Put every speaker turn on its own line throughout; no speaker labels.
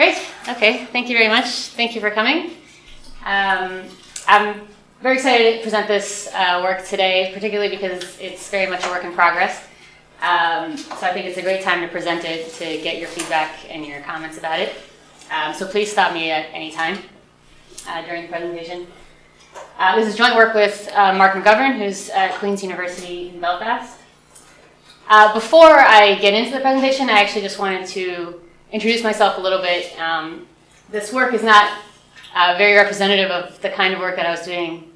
Great. Okay. Thank you very much. Thank you for coming. I'm very excited to present this work today, particularly because it's very much a work in progress. So I think it's a great time to present it to get your feedback and your comments about it. So please stop me at any time during the presentation. This is joint work with Mark McGovern, who's at Queen's University in Belfast. Before I get into the presentation, I actually just wanted to introduce myself a little bit. This work is not very representative of the kind of work that I was doing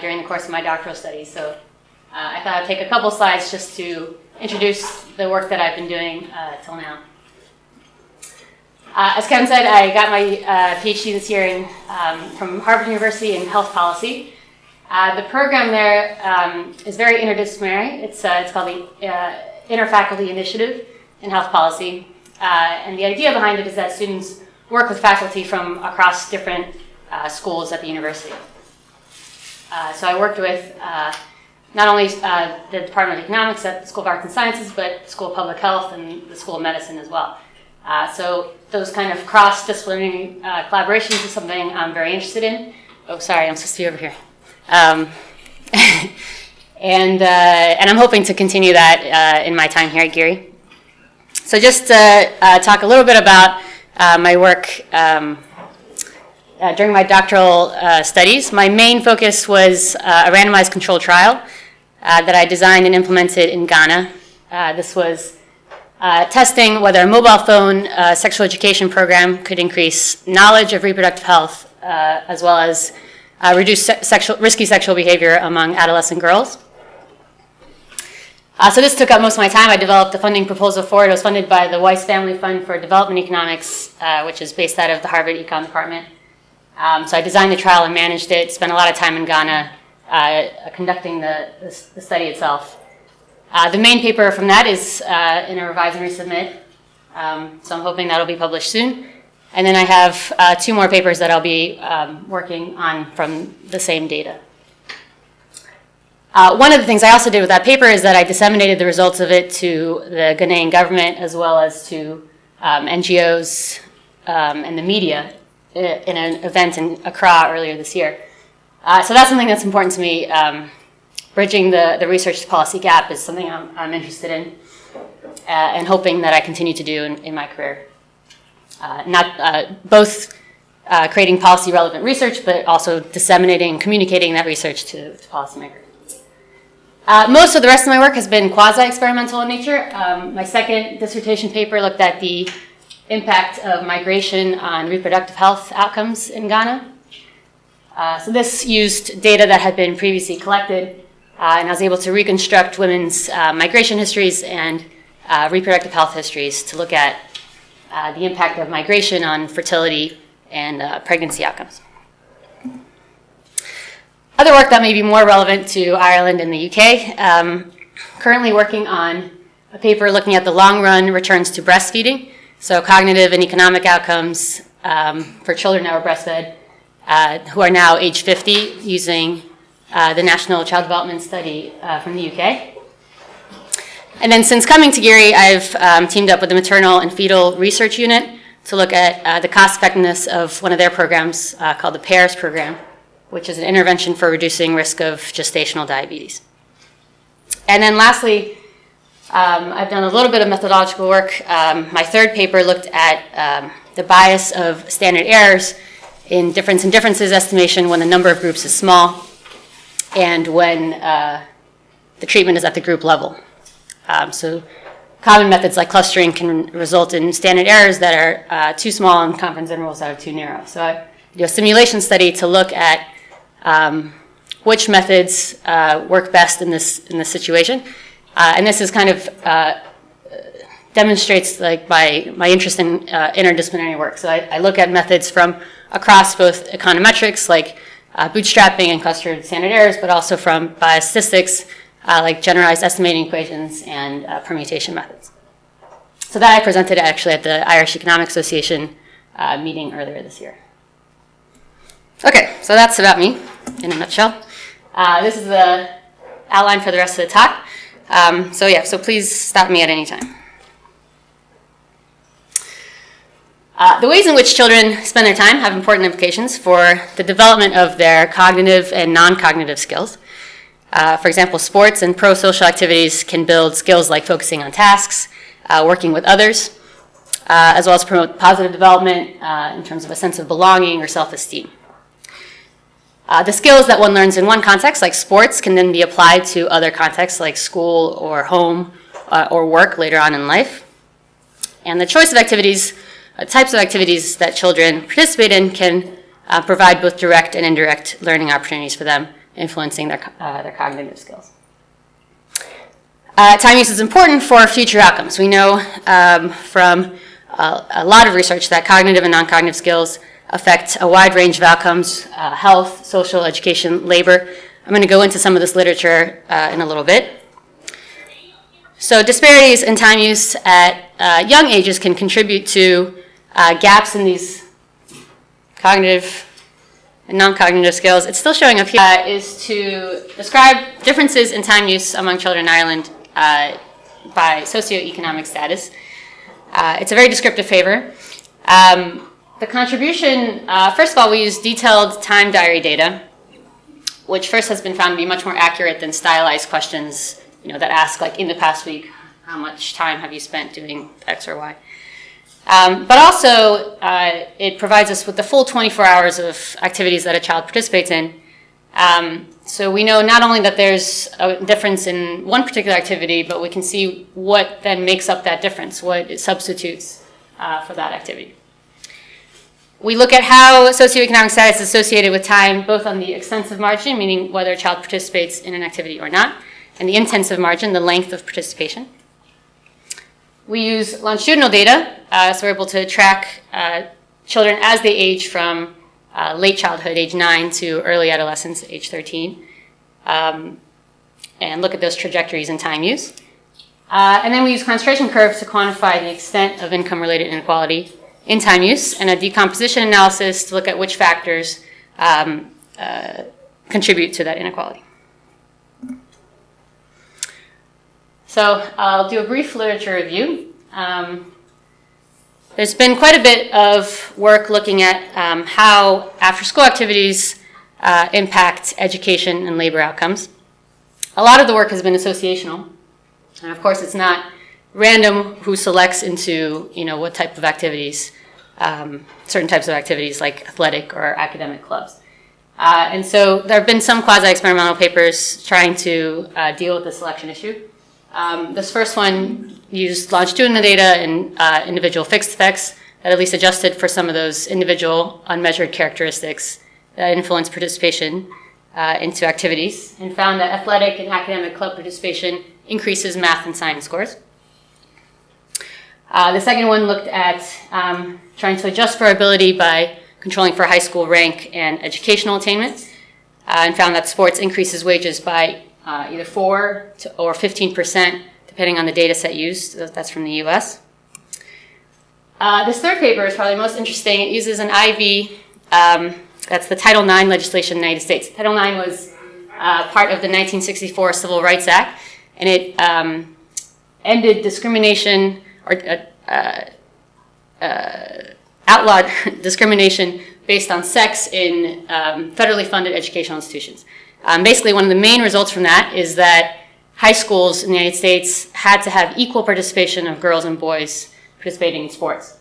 during the course of my doctoral studies. So I thought I'd take a couple slides just to introduce the work that I've been doing till now. As Kevin said, I got my PhD this year from Harvard University in health policy. The program there is very interdisciplinary. It's called the Interfaculty Initiative in Health Policy. And the idea behind it is that students work with faculty from across different schools at the university. So I worked with not only the Department of Economics at the School of Arts and Sciences, but the School of Public Health and the School of Medicine as well. So those kind of cross-disciplinary collaborations is something I'm very interested in. Oh, sorry, I'm supposed to be over here. And I'm hoping to continue that in my time here at Geary. So just to talk a little bit about my work during my doctoral studies. My main focus was a randomized controlled trial that I designed and implemented in Ghana. This was testing whether a mobile phone sexual education program could increase knowledge of reproductive health as well as reduce risky sexual behavior among adolescent girls. So this took up most of my time. I developed a funding proposal for it. It was funded by the Weiss Family Fund for Development Economics, which is based out of the Harvard Econ Department. So I designed the trial and managed it, spent a lot of time in Ghana conducting the study itself. The main paper from that is in a revise and resubmit, so I'm hoping that'll be published soon. And then I have 2 more papers that I'll be working on from the same data. One of the things I also did with that paper is that I disseminated the results of it to the Ghanaian government as well as to NGOs and the media in an event in Accra earlier this year. So that's something that's important to me. Bridging the research to policy gap is something I'm interested in and hoping that I continue to do in my career. Both creating policy relevant research, but also disseminating and communicating that research to policymakers. Most of the rest of my work has been quasi-experimental in nature. My second dissertation paper looked at the impact of migration on reproductive health outcomes in Ghana. So this used data that had been previously collected, and I was able to reconstruct women's migration histories and reproductive health histories to look at the impact of migration on fertility and pregnancy outcomes. Other work that may be more relevant to Ireland and the UK, currently working on a paper looking at the long-run returns to breastfeeding, so cognitive and economic outcomes for children that were breastfed who are now age 50 using the National Child Development Study from the UK. And then since coming to Geary, I've teamed up with the Maternal and Fetal Research Unit to look at the cost effectiveness of one of their programs called the PAIRS program, which is an intervention for reducing risk of gestational diabetes. And then lastly, I've done a little bit of methodological work. My third paper looked at the bias of standard errors in differences estimation when the number of groups is small and when the treatment is at the group level. So common methods like clustering can result in standard errors that are too small and confidence intervals that are too narrow. So I do a simulation study to look at which methods work best in this situation. And this is kind of demonstrates like my interest in interdisciplinary work. So I look at methods from across both econometrics like bootstrapping and clustered standard errors, but also from biostatistics like generalized estimating equations and permutation methods. So that I presented actually at the Irish Economic Association meeting earlier this year. Okay, so that's about me in a nutshell. This is the outline for the rest of the talk. So please stop me at any time. The ways in which children spend their time have important implications for the development of their cognitive and non-cognitive skills. For example, sports and pro-social activities can build skills like focusing on tasks, working with others, as well as promote positive development in terms of a sense of belonging or self-esteem. The skills that one learns in one context, like sports, can then be applied to other contexts like school or home or work later on in life. And the choice of activities, types of activities that children participate in can provide both direct and indirect learning opportunities for them, influencing their cognitive skills. Time use is important for future outcomes. We know from a lot of research that cognitive and non-cognitive skills affect a wide range of outcomes, health, social, education, labor. I'm going to go into some of this literature in a little bit. So disparities in time use at young ages can contribute to gaps in these cognitive and non-cognitive skills. It's still showing up here, is to describe differences in time use among children in Ireland by socioeconomic status. It's a very descriptive paper. The contribution, first of all, we use detailed time diary data, which first has been found to be much more accurate than stylized questions, that ask, like, in the past week, how much time have you spent doing X or Y? But also, it provides us with the full 24 hours of activities that a child participates in. So we know not only that there's a difference in one particular activity, but we can see what then makes up that difference, what it substitutes for that activity. We look at how socioeconomic status is associated with time, both on the extensive margin, meaning whether a child participates in an activity or not, and the intensive margin, the length of participation. We use longitudinal data, so we're able to track children as they age from late childhood, age 9, to early adolescence, age 13, and look at those trajectories in time use. And then we use concentration curves to quantify the extent of income-related inequality in time use, and a decomposition analysis to look at which factors contribute to that inequality. So I'll do a brief literature review. There's been quite a bit of work looking at how after-school activities impact education and labor outcomes. A lot of the work has been associational, and of course it's not random who selects into what type of activities, certain types of activities like athletic or academic clubs. And so there have been some quasi-experimental papers trying to deal with the selection issue. This first one used longitudinal data and individual fixed effects that at least adjusted for some of those individual unmeasured characteristics that influence participation into activities, and found that athletic and academic club participation increases math and science scores. The second one looked at trying to adjust for ability by controlling for high school rank and educational attainment, and found that sports increases wages by either 4 or 15%, depending on the data set used. That's from the US. This third paper is probably most interesting. It uses an IV, that's the Title IX legislation in the United States. Title IX was part of the 1964 Civil Rights Act, and it ended discrimination, or outlawed discrimination based on sex in federally funded educational institutions. Basically, one of the main results from that is that high schools in the United States had to have equal participation of girls and boys participating in sports.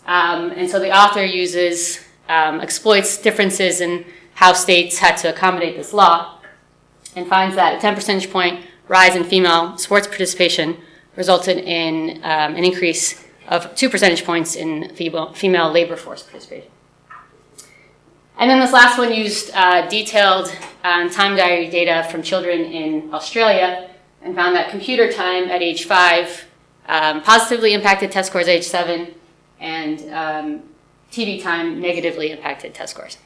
And so the author exploits differences in how states had to accommodate this law, and finds that a 10 percentage point rise in female sports participation resulted in an increase of 2 percentage points in female labor force participation. And then this last one used detailed time diary data from children in Australia, and found that computer time at age 5 positively impacted test scores at age 7, and TV time negatively impacted test scores.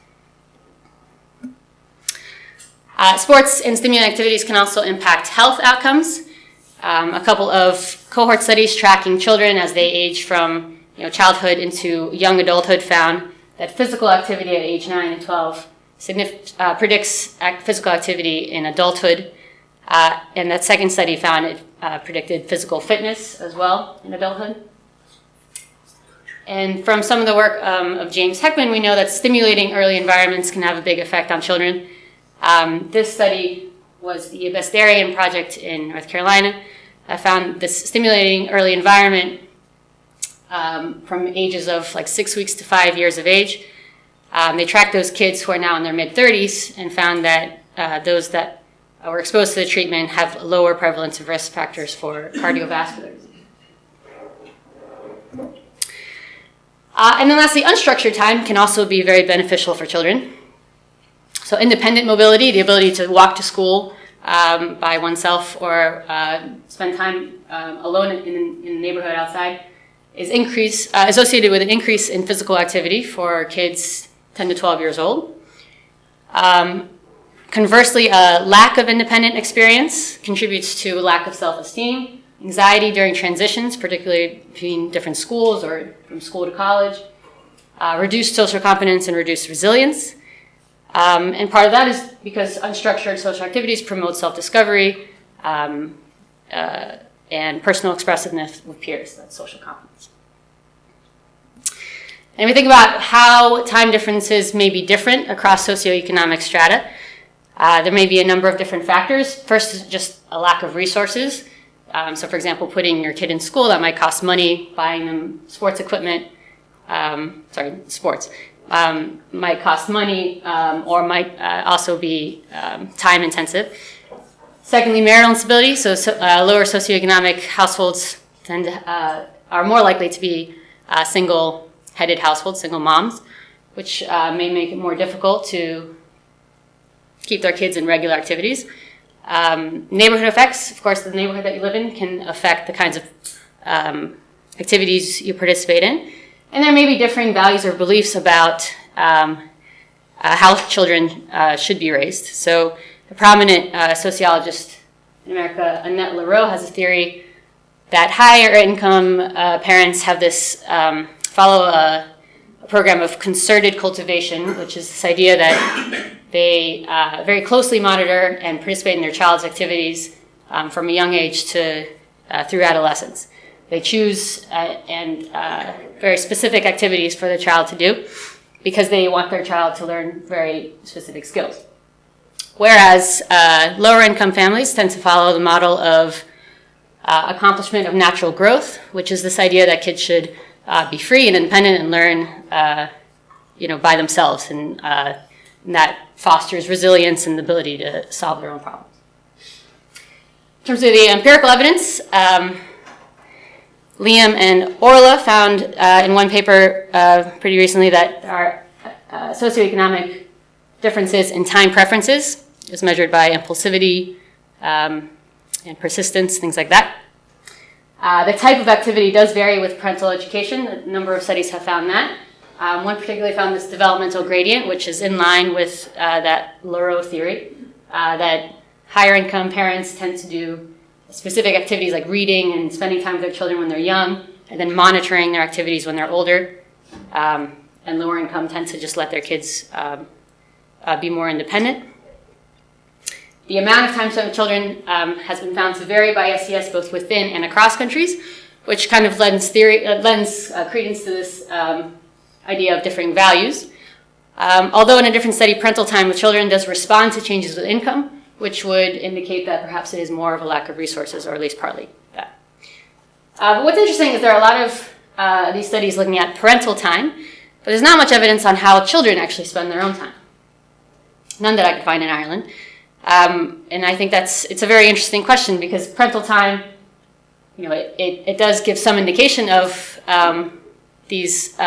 Sports and stimulant activities can also impact health outcomes. A couple of cohort studies tracking children as they age from childhood into young adulthood found that physical activity at age 9 and 12 predicts physical activity in adulthood. And that second study found it predicted physical fitness as well in adulthood. And from some of the work of James Heckman, we know that stimulating early environments can have a big effect on children. This study was the Diaries project in North Carolina. I found this stimulating early environment from ages of like 6 weeks to 5 years of age. They tracked those kids who are now in their mid-30s and found that those that were exposed to the treatment have a lower prevalence of risk factors for cardiovascular disease. And then lastly, unstructured time can also be very beneficial for children. So independent mobility, the ability to walk to school by oneself or spend time alone in the neighborhood outside, is associated with an increase in physical activity for kids 10 to 12 years old. Conversely, a lack of independent experience contributes to a lack of self-esteem, anxiety during transitions, particularly between different schools or from school to college, reduced social competence and reduced resilience. And part of that is because unstructured social activities promote self-discovery and personal expressiveness with peers, that's social competence. And we think about how time differences may be different across socioeconomic strata. There may be a number of different factors. First is just a lack of resources. So for example, putting your kid in school, that might cost money. Buying them sports equipment, might cost money or might also be time intensive. Secondly, marital instability. So lower socioeconomic households are more likely to be single-headed households, single moms, which may make it more difficult to keep their kids in regular activities. Neighborhood effects, of course, the neighborhood that you live in can affect the kinds of activities you participate in. And there may be differing values or beliefs about how children should be raised. So a prominent sociologist in America, Annette Leroux, has a theory that higher income parents have this, follow a program of concerted cultivation, which is this idea that they very closely monitor and participate in their child's activities from a young age to through adolescence. They choose very specific activities for their child to do because they want their child to learn very specific skills. Whereas lower income families tend to follow the model of accomplishment of natural growth, which is this idea that kids should be free and independent and learn by themselves, and that fosters resilience and the ability to solve their own problems. In terms of the empirical evidence, Liam and Orla found in one paper pretty recently that our socioeconomic differences in time preferences is measured by impulsivity and persistence, things like that. The type of activity does vary with parental education. A number of studies have found that. One particularly found this developmental gradient, which is in line with that Leroux theory, that higher income parents tend to do specific activities like reading and spending time with their children when they're young, and then monitoring their activities when they're older. And lower income tend to just let their kids be more independent. The amount of time spent with children has been found to vary by SES both within and across countries, which kind of lends credence to this idea of differing values. Although in a different study, parental time with children does respond to changes with income, which would indicate that perhaps it is more of a lack of resources, or at least partly that. But what's interesting is there are a lot of these studies looking at parental time, but there's not much evidence on how children actually spend their own time. None that I could find in Ireland. And I think it's a very interesting question, because parental time, it does give some indication of these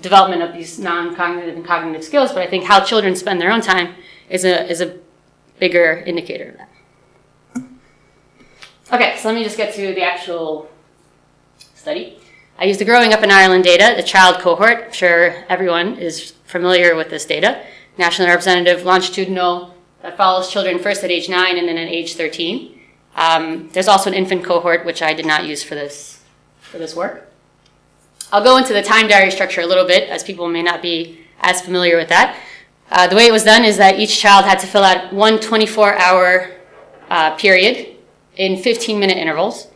development of these non-cognitive and cognitive skills, but I think how children spend their own time is a bigger indicator of that. Okay, so let me just get to the actual study. I used the Growing Up in Ireland data, the child cohort. I'm sure everyone is familiar with this data. Nationally representative, longitudinal, that follows children first at age 9 and then at age 13. There's also an infant cohort, which I did not use for this work. I'll go into the time diary structure a little bit, as people may not be as familiar with that. The way it was done is that each child had to fill out one 24-hour period in 15-minute intervals.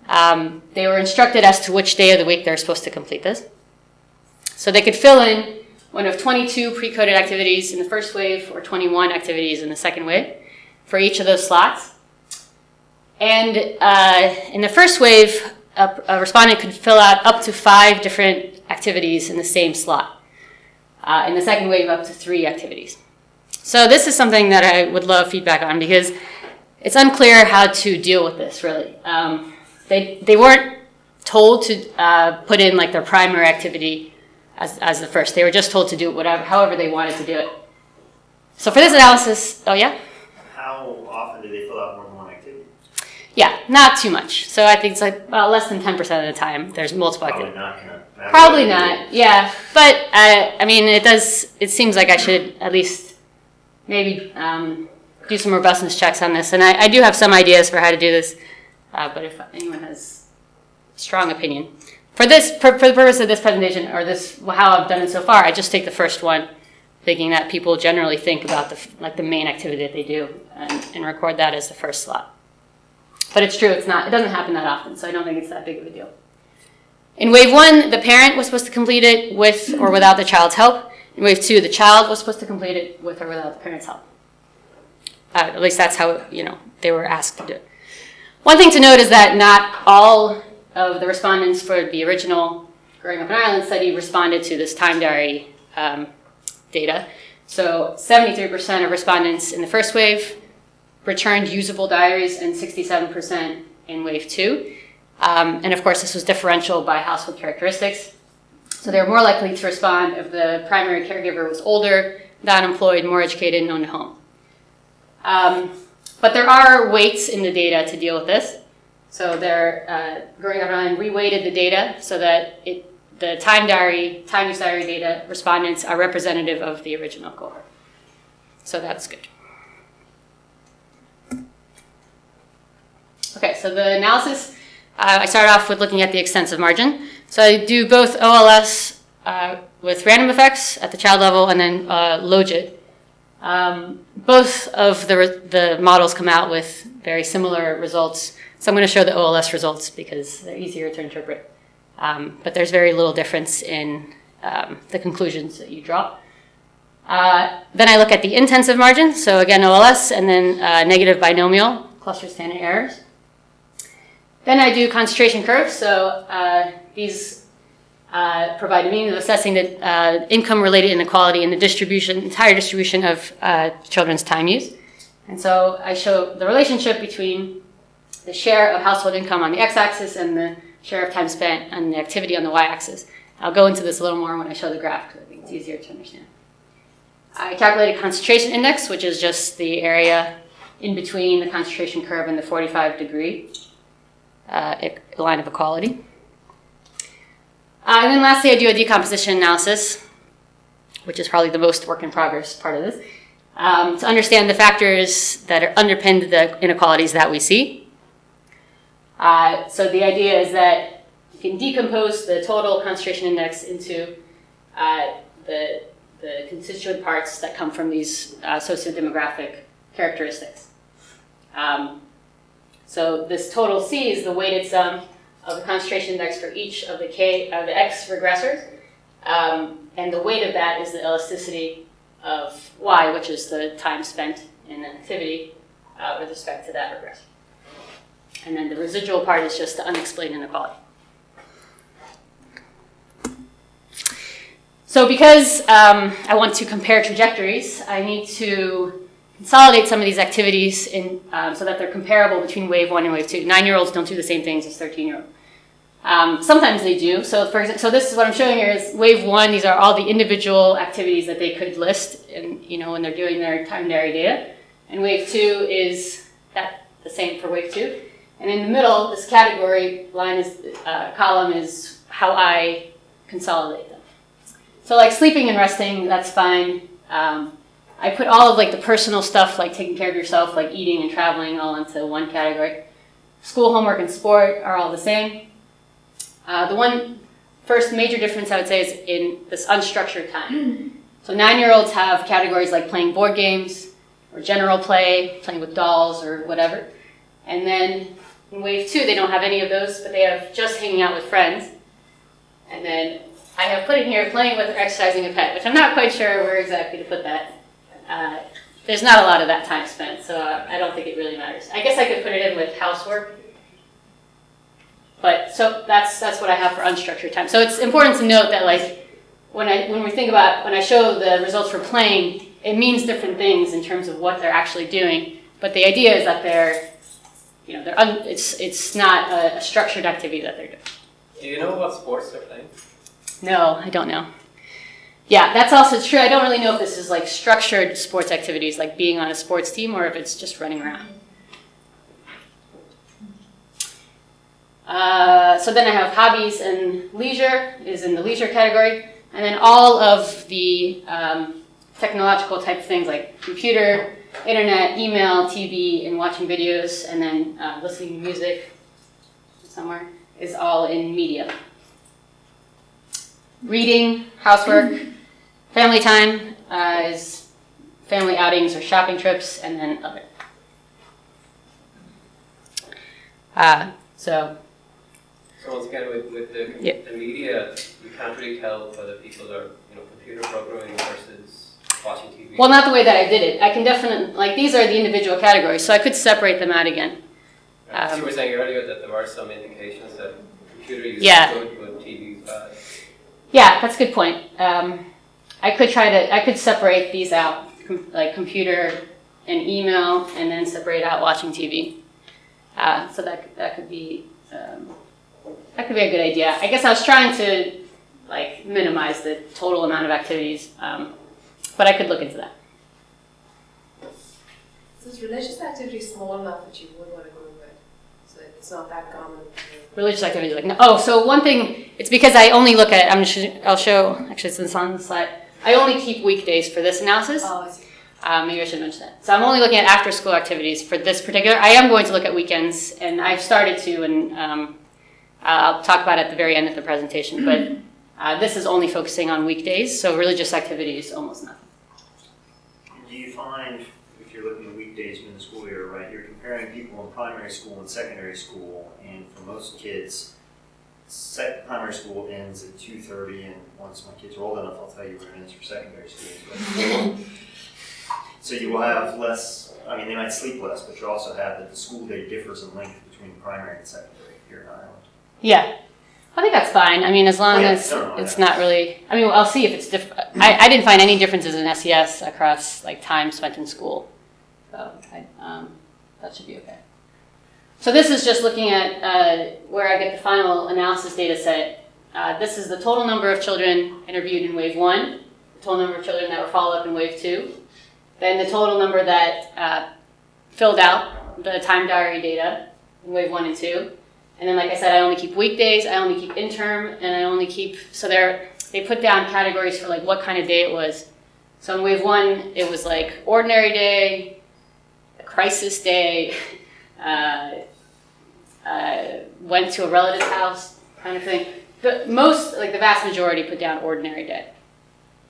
They were instructed as to which day of the week they're supposed to complete this. So they could fill in one of 22 pre-coded activities in the first wave or 21 activities in the second wave for each of those slots. And in the first wave, a respondent could fill out up to 5 different activities in the same slot. In the second wave, up to 3 activities. So this is something that I would love feedback on because it's unclear how to deal with this, really. They weren't told to put in like their primary activity as the first. They were just told to do it however they wanted to do it. So for this analysis, oh yeah?
How often do they fill out more than one activity?
Yeah, not too much. So I think it's like less than 10% of the time there's multiple activities.
Probably
not, yeah. But I mean, it seems like I should at least maybe do some robustness checks on this. And I do have some ideas for how to do this. But if anyone has a strong opinion. For the purpose of this presentation, or how I've done it so far, I just take the first one, thinking that people generally think about the main activity that they do, and record that as the first slot. But it's true, it doesn't happen that often, so I don't think it's that big of a deal. In wave 1, the parent was supposed to complete it with or without the child's help. In wave 2, the child was supposed to complete it with or without the parent's help. At least that's how they were asked to do it. One thing to note is that not all of the respondents for the original Growing Up in Ireland study responded to this time diary data. So 73% of respondents in the first wave returned usable diaries and 67% in wave 2. And of course, this was differential by household characteristics. So they were more likely to respond if the primary caregiver was older, not employed, more educated, and owned a home. But there are weights in the data to deal with this. So Growing Up in Ireland reweighted the data so that the time use diary data respondents are representative of the original cohort. So that's good. Okay, so the analysis, I started off with looking at the extensive margin. So I do both OLS with random effects at the child level and then logit. Both of the models come out with very similar results. So I'm going to show the OLS results because they're easier to interpret. But there's very little difference in the conclusions that you draw. Then I look at the intensive margin. So again, OLS and then negative binomial cluster standard errors. Then I do concentration curves. So these provide a means of assessing the income-related inequality in the entire distribution of children's time use. And so I show the relationship between the share of household income on the x-axis and the share of time spent on the activity on the y-axis. I'll go into this a little more when I show the graph because I think it's easier to understand. I calculated concentration index, which is just the area in between the concentration curve and the 45-degree line of equality. And then lastly, I do a decomposition analysis, which is probably the most work in progress part of this, to understand the factors that underpin the inequalities that we see. So the idea is that you can decompose the total concentration index into the constituent parts that come from these sociodemographic characteristics. So this total C is the weighted sum of the concentration index for each of the X regressors. And the weight of that is the elasticity of Y, which is the time spent in an activity with respect to that regressor. And then the residual part is just the unexplained inequality. So because I want to compare trajectories, I need to consolidate some of these activities so that they're comparable between wave 1 and wave 2. 9-year-olds don't do the same things as 13-year-olds. Sometimes they do. So for example, so this is what I'm showing here is wave 1. These are all the individual activities that they could list, when they're doing their time diary data. And wave 2 is the same for wave 2. And in the middle, this category column is how I consolidate them. So like sleeping and resting, that's fine. I put all of the personal stuff, like taking care of yourself, like eating and traveling, all into one category. School, homework, and sport are all the same. The one first major difference I would say is in this unstructured time. So 9-year-olds have categories like playing board games or general play, playing with dolls or whatever. And then In wave 2, they don't have any of those, but they have just hanging out with friends. And then I have put in here playing with or exercising a pet, which I'm not quite sure where exactly to put that. There's not a lot of that time spent, so I don't think it really matters. I guess I could put it in with housework. But so that's what I have for unstructured time. So it's important to note that like when I show the results for playing, it means different things in terms of what they're actually doing. But the idea is that it's not a structured activity that they're doing.
Do you know what sports they're playing?
No, I don't know. Yeah, that's also true. I don't really know if this is like structured sports activities, like being on a sports team, or if it's just running around. So then I have hobbies and leisure is in the leisure category. And then all of the technological type things like computer, internet, email, TV, and watching videos, and then listening to music somewhere is all in media. Reading, housework, family time is family outings or shopping trips, and then other.
So once again, with the media, you can't really tell whether people are computer programming versus watching TV.
Well, not the way that I did it. I can definitely, like, these are the individual categories, so I could separate them out again.
You were saying earlier that there are some indications that computer use is good, but TV is bad.
Yeah, that's a good point. I could separate these out, like computer and email, and then separate out watching TV. So that could be a good idea. I guess I was trying to like minimize the total amount of activities, but I could look into that.
So is religious activity small enough that you would want to go with? So it's not that common.
Religious activity, like no. Oh, so one thing, it's because I only look at. I'll show. Actually, it's on the slide. I only keep weekdays for this analysis.
Oh, I see.
Maybe I should mention that. So I'm only looking at after-school activities for this particular. I am going to look at weekends, and I've started to, and I'll talk about it at the very end of the presentation. But this is only focusing on weekdays, so religious activities almost nothing.
Do you find, if you're looking at weekdays in the school year, right, you're comparing people in primary school and secondary school, and for most kids, primary school ends at 2:30, and once my kids are old enough, I'll tell you where it ends for secondary schools. So you will have less, I mean, they might sleep less, but you also have that the school day differs in length between primary and secondary here in Ireland.
Yeah, I think that's fine. I mean, as long as it's not really, I mean, I'll see if it's different. I didn't find any differences in SES across like time spent in school. So that should be okay. So this is just looking at where I get the final analysis data set. This is the total number of children interviewed in wave 1, the total number of children that were followed up in wave 2, then the total number that filled out the time diary data in wave 1 and 2. And then, like I said, I only keep weekdays, I only keep interim, and I only keep, so they put down categories for like what kind of day it was. So in wave 1, it was like ordinary day, a crisis day, went to a relative's house kind of thing. The vast majority put down ordinary day.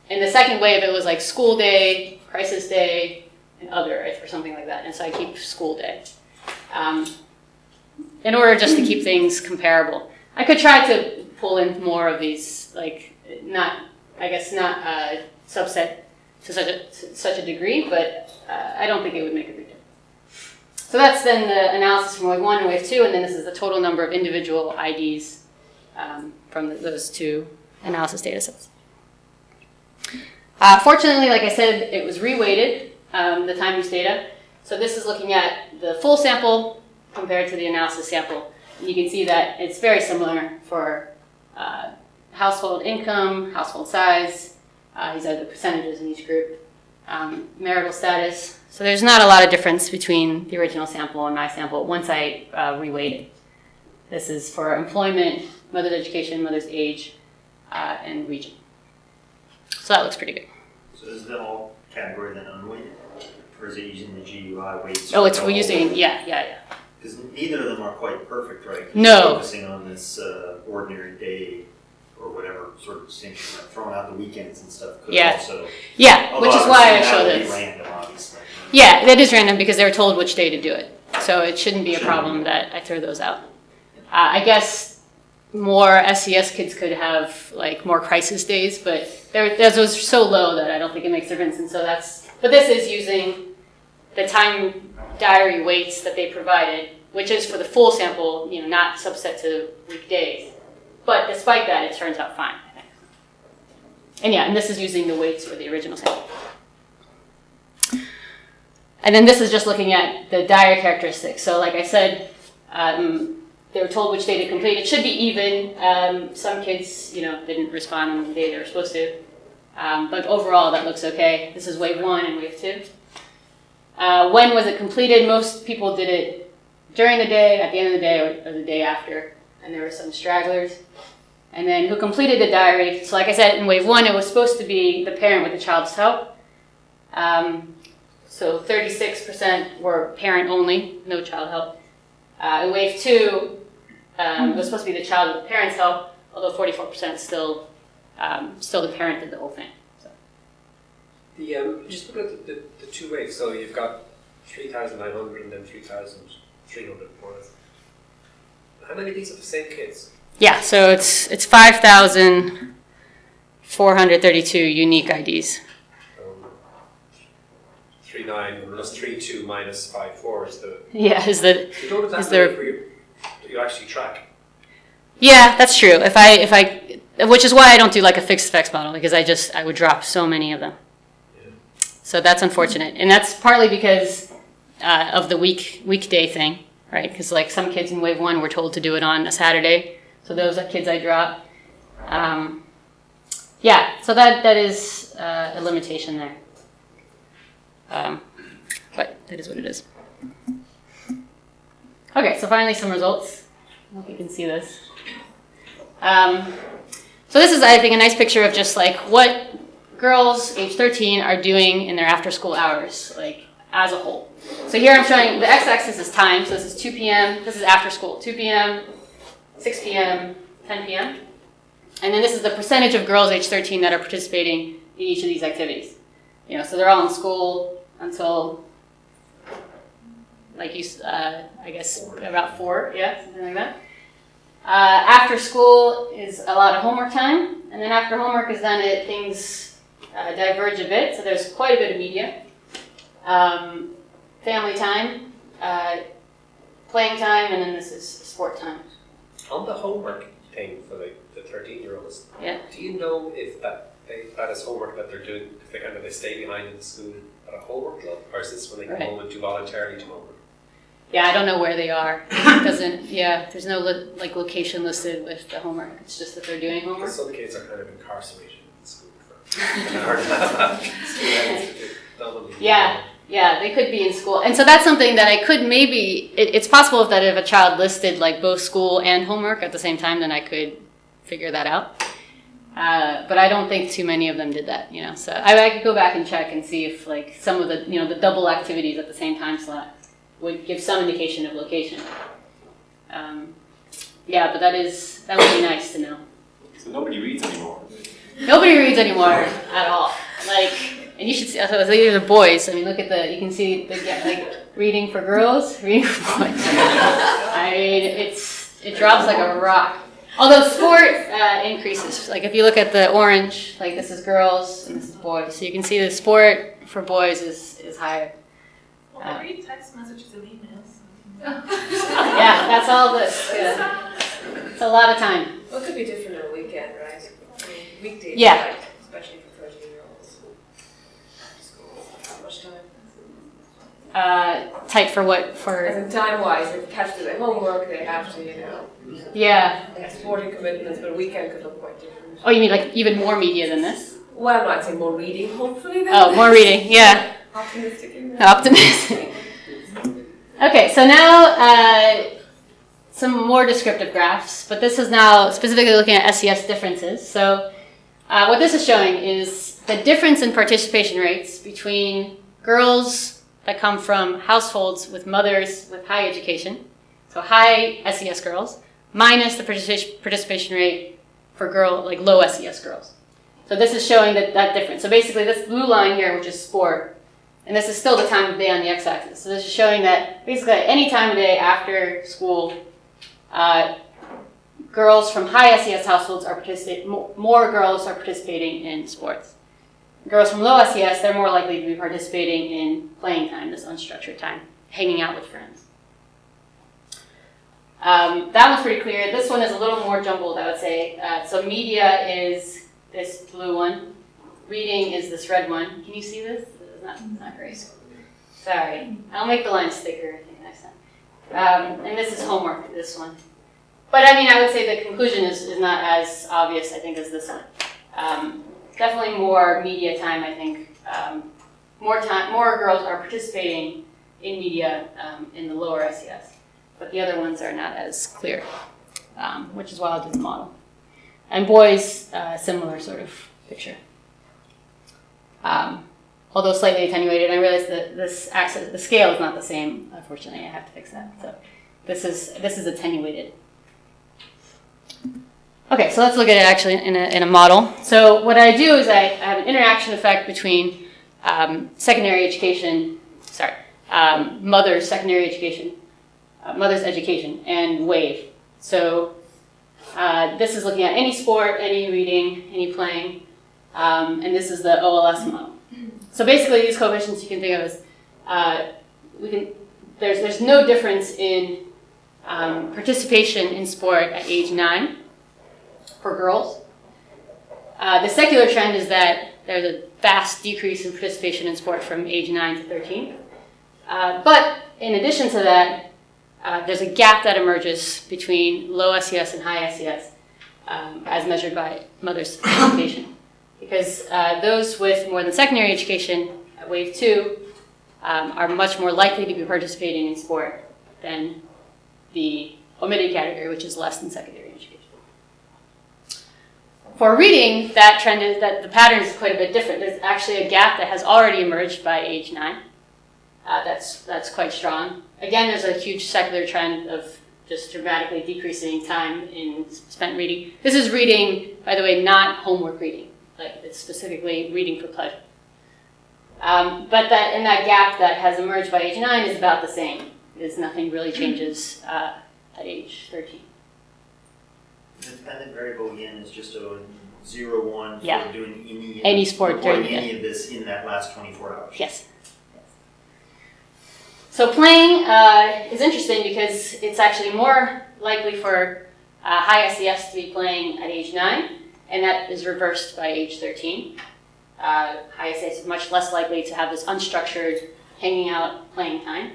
In the second wave, it was like school day, crisis day, and other, or something like that. And so I keep school day. In order just to keep things comparable. I could try to pull in more of these, like, not subset to such a degree, but I don't think it would make a big difference. So that's then the analysis from wave 1 and wave 2, and then this is the total number of individual IDs from those two analysis data sets. Fortunately, like I said, it was reweighted, the time use data. So this is looking at the full sample compared to the analysis sample. And you can see that it's very similar for household income, household size. These are the percentages in each group. Marital status. So there's not a lot of difference between the original sample and my sample once I reweighted. This is for employment, mother's education, mother's age, and region. So that looks pretty good.
So is the whole category then unweighted? Or is it using the GUI weights?
Oh, we're using, yeah.
Because neither of them are quite perfect, right?
No.
Focusing on this ordinary day or whatever sort of distinction, like throwing out the weekends and stuff could also.
Yeah, which is why I showed
it.
this.
Random, obviously.
Yeah, that is random because they were told which day to do it. So it shouldn't be a problem that I throw those out. I guess more SES kids could have like more crisis days, but theirs was so low that I don't think it makes a difference. And so but this is using the time diary weights that they provided, which is for the full sample, not subset to weekdays. But despite that, it turns out fine, I think. And yeah, and this is using the weights for the original sample. And then this is just looking at the diary characteristics. So like I said, they were told which day to complete. It should be even. Some kids, didn't respond on the day they were supposed to. But overall, that looks okay. This is wave 1 and wave 2. When was it completed? Most people did it during the day, at the end of the day, or the day after. And there were some stragglers. And then who completed the diary? So like I said, in wave 1, it was supposed to be the parent with the child's help. So 36% were parent only, no child help. In wave 2, it was supposed to be the child with the parent's help, although 44% still the parent did the whole thing. So.
Just look at the 2 waves. So you've got 3,900 and then 3,300 more or less. How many of these are the same kids?
Yeah, so it's 5,432 unique IDs.
3,9 plus 3,2 minus 5,4 is the.
Yeah,
You don't have that where you actually track.
Yeah, that's true. If I, which is why I don't do like a fixed effects model, because I would drop so many of them.
Yeah.
So that's unfortunate, and that's partly because of the weekday thing, right? Because like some kids in wave 1 were told to do it on a Saturday, so those are kids I drop. Yeah, so that is a limitation there. But that is what it is. Okay, so finally some results. I hope you can see this. So this is, I think, a nice picture of just like what girls age 13 are doing in their after-school hours, like as a whole. So here I'm showing the x-axis is time. So this is 2 p.m. This is after school. 2 p.m., 6 p.m., 10 p.m. And then this is the percentage of girls age 13 that are participating in each of these activities. So they're all in school until, like I guess about 4, yeah, something like that. After school is a lot of homework time, and then after homework is done, things diverge a bit. So there's quite a bit of media, family time, playing time, and then this is sport time.
On the homework thing for the 13-year-olds,
yeah.
Do you know if that is homework that they're doing, if they stay behind in the school at a homework club, or is this when they come home and do voluntarily to homework?
Yeah, I don't know where they are. It doesn't. Yeah, there's no location listed with the homework. It's just that they're doing homework.
Some kids are kind of incarcerated in school for
Yeah, they could be in school, and so that's something that I could maybe. It's possible that if a child listed like both school and homework at the same time, then I could figure that out. But I don't think too many of them did that. So I could go back and check and see if like some of the the double activities at the same time slot would give some indication of location. Yeah, but that would be nice to know.
So nobody reads anymore.
Nobody reads anymore at all. And you should see. So these are the boys. I mean, look at you can see reading for girls, reading for boys. I mean, it drops like a rock. Although sport increases. Like if you look at the orange, like this is girls and this is boys. So you can see the sport for boys is higher.
Well, I read text messages and emails.
Yeah, that's all this. Yeah. It's a lot of time.
Well, it could be different on a weekend, right? I mean, weekdays,
Yeah.
Especially for 13-year-olds. School, how much time?
Tight for what?
As in time-wise, they have to do their homework, they have to,
Yeah.
they have sporting commitments, but a weekend could look quite different.
Oh, you mean like even more media than this?
Well, I'd say more reading, hopefully.
Oh, more reading. Yeah. Optimistic. Okay, so now some more descriptive graphs, but this is now specifically looking at SES differences. So what this is showing is the difference in participation rates between girls that come from households with mothers with high education, so high SES girls, minus the participation rate for low SES girls. So this is showing that difference. So basically this blue line here, which is sport, And this is still the time of day on the x-axis. So this is showing that basically at any time of day after school, girls from high SES households are participating, more girls are participating in sports. Girls from low SES, they're more likely to be participating in playing time, this unstructured time, hanging out with friends. That one's pretty clear. This one is a little more jumbled, I would say. So media is this blue one. Reading is this red one. Can you see this? It's not great. Sorry. I'll make the lines thicker, I think, next time. And this is homework, this one. But I mean, I would say the conclusion is not as obvious, I think, as this one. Definitely more media time, I think. More girls are participating in media in the lower SES. But the other ones are not as clear, which is why I'll do the model. And boys, similar sort of picture. Although slightly attenuated, I realize that this axis, the scale is not the same. Unfortunately, I have to fix that. So this is attenuated. Okay, so let's look at it actually in a model. So what I do is I have an interaction effect between secondary education, mother's secondary education, mother's education, and wave. So this is looking at any sport, any reading, any playing, and this is the OLS model. So basically, these coefficients you can think of as there's no difference in participation in sport at age 9 for girls. The secular trend is that there's a vast decrease in participation in sport from age 9 to 13. But in addition to that, there's a gap that emerges between low SES and high SES as measured by mother's education. Because those with more than secondary education at wave 2 are much more likely to be participating in sport than the omitted category, which is less than secondary education. For reading, that trend is that the pattern is quite a bit different. There's actually a gap that has already emerged by age 9. That's quite strong. Again, there's a huge secular trend of just dramatically decreasing time in spent reading. This is reading, by the way, not homework reading. Like it's specifically reading for pleasure. But that in that gap that has emerged by age 9 is about the same. There's nothing really changes at age 13.
The dependent variable again is just a 0, 1 for
Yeah.
doing
Any sport during
any of this in that last 24 hours.
Yes. So playing is interesting because it's actually more likely for high SES to be playing at age 9, and that is reversed by age 13. High SES is much less likely to have this unstructured hanging out playing time.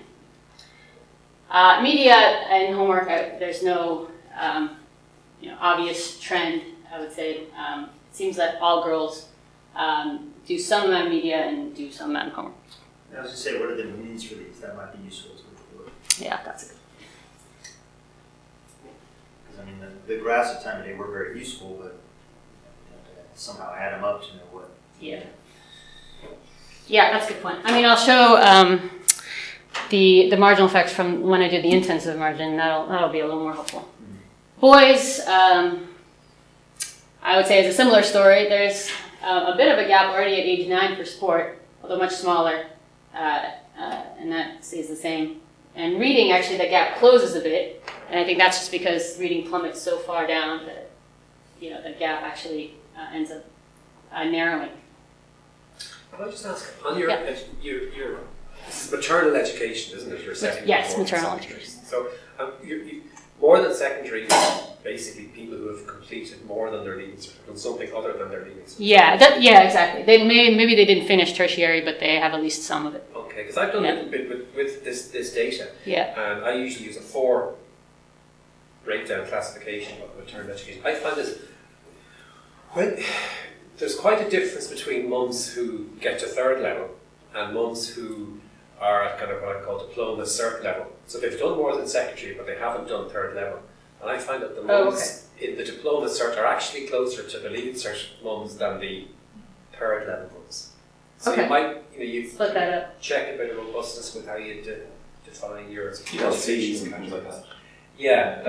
Media and homework, there's no obvious trend, I would say. It seems that all girls do some amount of media and do some amount of homework.
I was going to say, what are the means for these? That might be useful as well.
Yeah, that's good.
Because I mean, the graphs of time of day were very useful, but somehow add them up to know what.
Yeah. Yeah, that's a good point. I mean, I'll show the marginal effects from when I do the intensive margin. That'll be a little more helpful. Mm-hmm. Boys, I would say is a similar story. There's a bit of a gap already at age 9 for sport, although much smaller, and that stays the same. And reading, actually, that gap closes a bit, and I think that's just because reading plummets so far down that the gap actually ends up narrowing.
Can I just ask, on your this is maternal education, isn't it? Your secondary.
Yes, maternal education.
So you more than secondary is basically people who have completed more than their leaving certificate, done something other than their leaving certificate.
Yeah, exactly. Maybe they didn't finish tertiary, but they have at least some of it.
Okay, because I've done a little bit with this data.
Yeah.
And I usually use a 4 breakdown classification of maternal education. I find this there's quite a difference between mums who get to 3rd level and mums who are at kind of what I call diploma cert level. So they've done more than secondary, but they haven't done 3rd level. And I find that the mums in the diploma cert are actually closer to the leaving cert mums than the 3rd level mums. So you might, you
split that up.
Check a bit of robustness with how you define your
PLCs and things like that.
Yeah,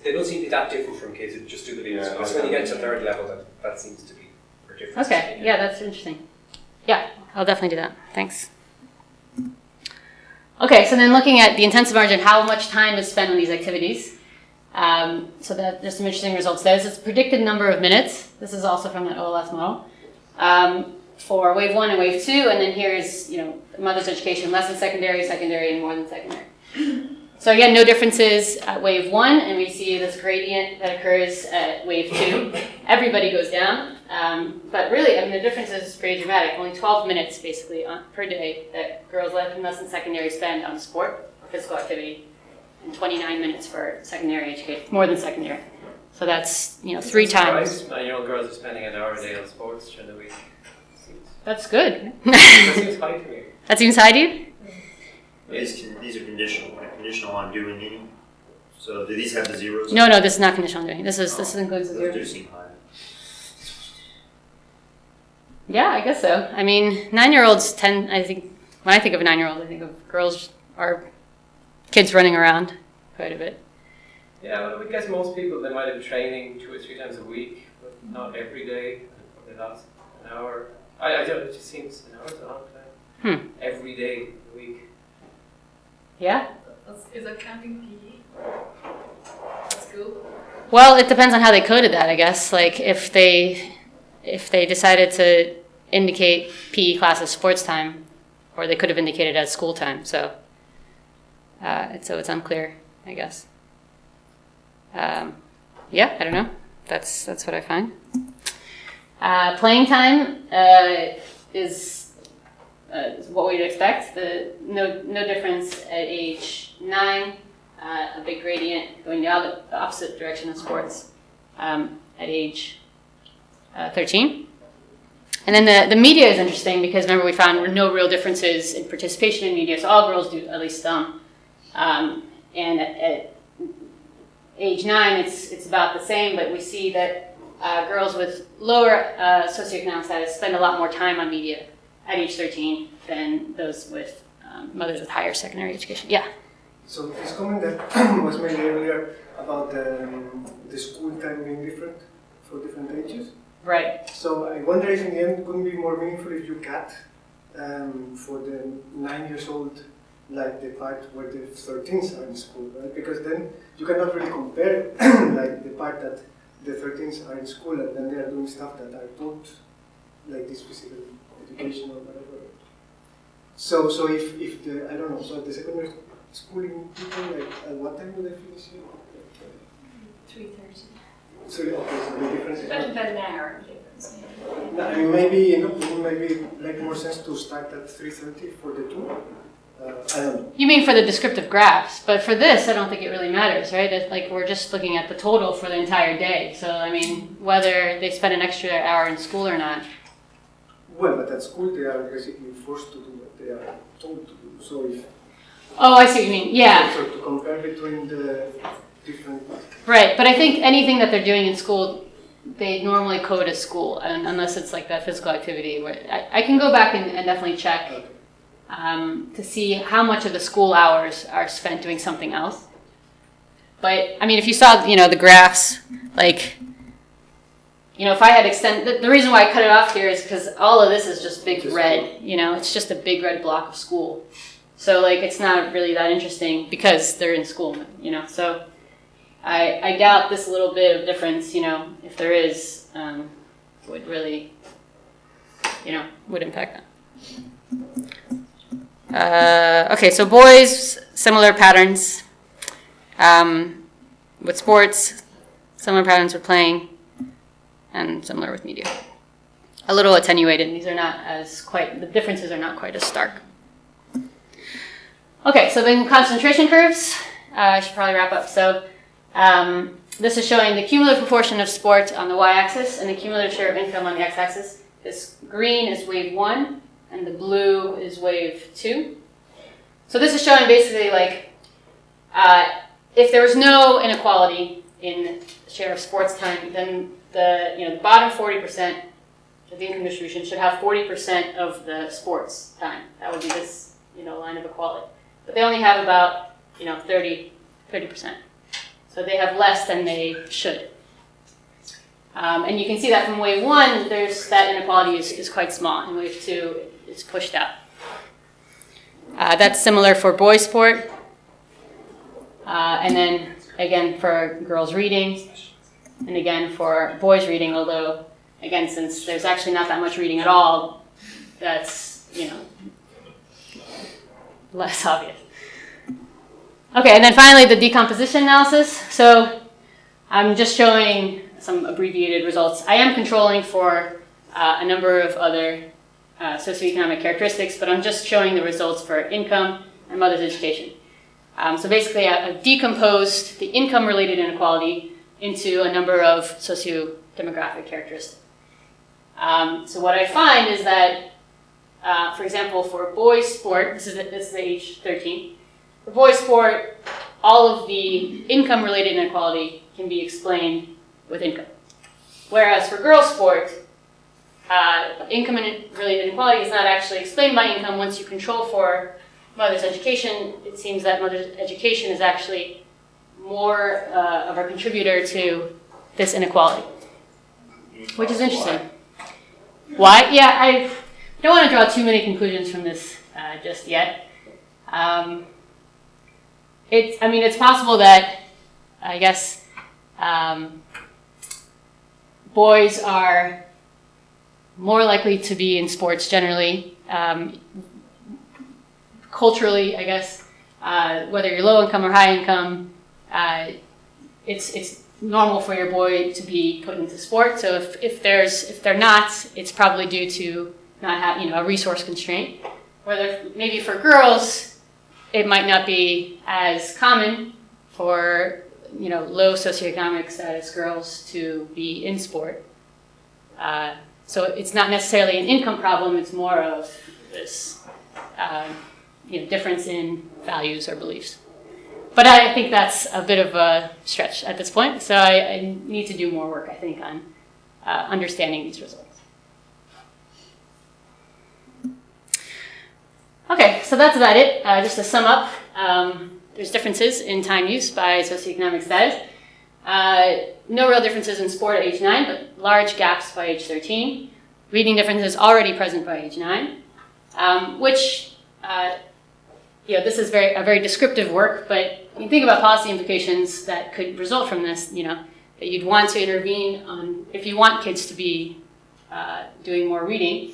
they don't seem to be that different from kids who just do the leaving cert. Because when you get to 3rd level, that seems to be a difference.
Okay, yeah, that's interesting. Yeah, I'll definitely do that. Thanks. Okay, so then looking at the intensive margin, how much time is spent on these activities. So that there's some interesting results there. This is predicted number of minutes. This is also from that OLS model. For wave 1 and wave 2, and then here's, mother's education, less than secondary, secondary, and more than secondary. So again, no differences at wave 1, and we see this gradient that occurs at wave 2. Everybody goes down, but really, the difference is pretty dramatic. Only 12 minutes, basically, per day that girls less than secondary spend on sport or physical activity, and 29 minutes for secondary education, more than secondary. So that's, 3 times.
9-year-old girls are spending an hour a day on sports during the week.
That's good.
That seems high to me.
That seems high to you?
These are conditional, conditional on doing any. So do these have the zeros?
No, this is not conditional on doing. This includes the
Those
zero.
do seem high.
Yeah, I guess so. 9-year-olds tend, when I think of a 9-year-old, I think of girls or kids running around quite a bit.
Yeah, well, I guess most people, they might have training 2 or 3 times a week, but not every day. They last an hour. I don't know, it just seems an hour's a long time. Every day of the week.
Yeah?
Is that counting PE? At school?
Well, it depends on how they coded that, I guess. Like if they decided to indicate PE class as sports time, or they could have indicated as school time. So it's unclear, I guess. Yeah, I don't know. That's what I find. Playing time is what we'd expect. No difference at age 9. A big gradient going the opposite direction of sports at age 13. And then the media is interesting because remember we found no real differences in participation in media, so all girls do at least some. And at age 9, it's about the same, but we see that girls with lower socioeconomic status spend a lot more time on media at age 13 than those with mothers with higher secondary education. Yeah?
So this comment that was made earlier about the school time being different for different ages.
Right.
So I wonder if in the end it couldn't be more meaningful if you cut for the 9 years old, like the part where the 13s are in school, right? Because then you cannot really compare like the part that the 13s are in school and then they are doing stuff that are taught, like this physical education or whatever. So if the, I don't know, so the secondary schooling people, like at what time do they finish it?
3:30.
So okay, so the difference is
About an hour difference. Yeah.
no, I mean, maybe like more sense to start at 3:30 for the two. I don't know.
You mean for the descriptive graphs, but for this, I don't think it really matters, right? It's like we're just looking at the total for the entire day. So, whether they spend an extra hour in school or not.
Well, but at school they are basically forced to do what they are told to do. So if
Oh, I see what you mean. Yeah.
so to compare between the different.
Right, but I think anything that they're doing in school, they normally code as school, unless it's like that physical activity. Where I can go back and definitely check to see how much of the school hours are spent doing something else. But if you saw, the graphs, like, if I had extended, the reason why I cut it off here is because all of this is just big red. It's just a big red block of school. So like, it's not really that interesting because they're in school. So. I doubt this little bit of difference, if there is, would really, would impact that. Okay, so boys, similar patterns. With sports, similar patterns with playing, and similar with media. A little attenuated. These are not the differences are not quite as stark. Okay, so then concentration curves. I should probably wrap up. So. This is showing the cumulative proportion of sport on the y-axis and the cumulative share of income on the x-axis. This green is wave 1 and the blue is wave 2. So this is showing basically like if there was no inequality in share of sports time, then the bottom 40% of the income distribution should have 40% of the sports time. That would be this line of equality. But they only have about 30%. So they have less than they should. And you can see that from wave 1, that inequality is quite small. In wave 2, it's pushed out. That's similar for boys sport. And then again for girls reading, and again for boys reading, although again, since there's actually not that much reading at all, that's, less obvious. Okay, and then finally the decomposition analysis. So I'm just showing some abbreviated results. I am controlling for a number of other socioeconomic characteristics, but I'm just showing the results for income and mother's education. So basically I've decomposed the income-related inequality into a number of socio-demographic characteristics. So what I find is that, for example, for boys sport, this is age 13, for boys sport, all of the income-related inequality can be explained with income. Whereas for girls sport, income-related inequality is not actually explained by income. Once you control for mother's education, it seems that mother's education is actually more of a contributor to this inequality, which is interesting. Why? Yeah, I don't want to draw too many conclusions from this just yet. It's possible that, I guess, boys are more likely to be in sports generally. Culturally, I guess, whether you're low income or high income, it's normal for your boy to be put into sport. So if they're not, it's probably due to not having a resource constraint. Whether maybe for girls, it might not be as common for low socioeconomic status girls to be in sport. So it's not necessarily an income problem. It's more of this difference in values or beliefs. But I think that's a bit of a stretch at this point. So I need to do more work, I think, on understanding these results. Okay, so that's about it. Just to sum up, there's differences in time use by socioeconomic status. No real differences in sport at age 9, but large gaps by age 13. Reading differences already present by age 9, which, this is a very descriptive work, but you think about policy implications that could result from this, that you'd want to intervene on, if you want kids to be doing more reading,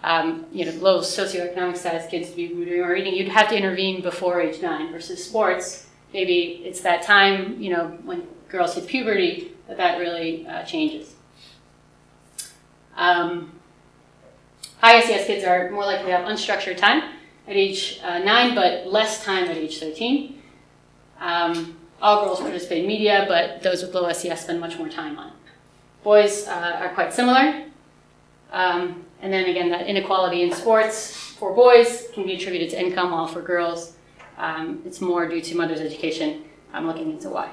low socioeconomic status kids to be doing more reading, you'd have to intervene before age 9 versus sports. Maybe it's that time, when girls hit puberty, that really changes. High SES kids are more likely to have unstructured time at age 9, but less time at age 13. All girls participate in media, but those with low SES spend much more time on it. Boys are quite similar. And then again, that inequality in sports for boys can be attributed to income, while for girls, it's more due to mother's education. I'm looking into why.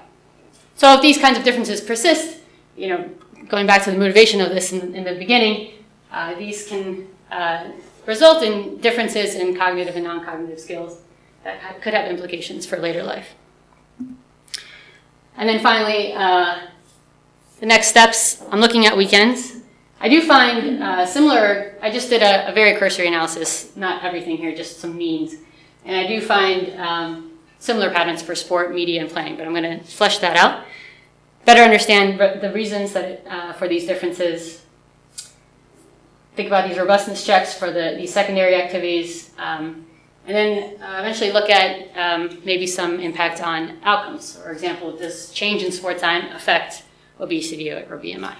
So if these kinds of differences persist, going back to the motivation of this in the beginning, these can result in differences in cognitive and non-cognitive skills that could have implications for later life. And then finally, the next steps, I'm looking at weekends. I do find similar, I just did a very cursory analysis, not everything here, just some means. And I do find similar patterns for sport, media, and playing, but I'm going to flesh that out. Better understand the reasons that for these differences. Think about these robustness checks for these secondary activities, and then eventually look at maybe some impact on outcomes. For example, does change in sport time affect obesity or BMI?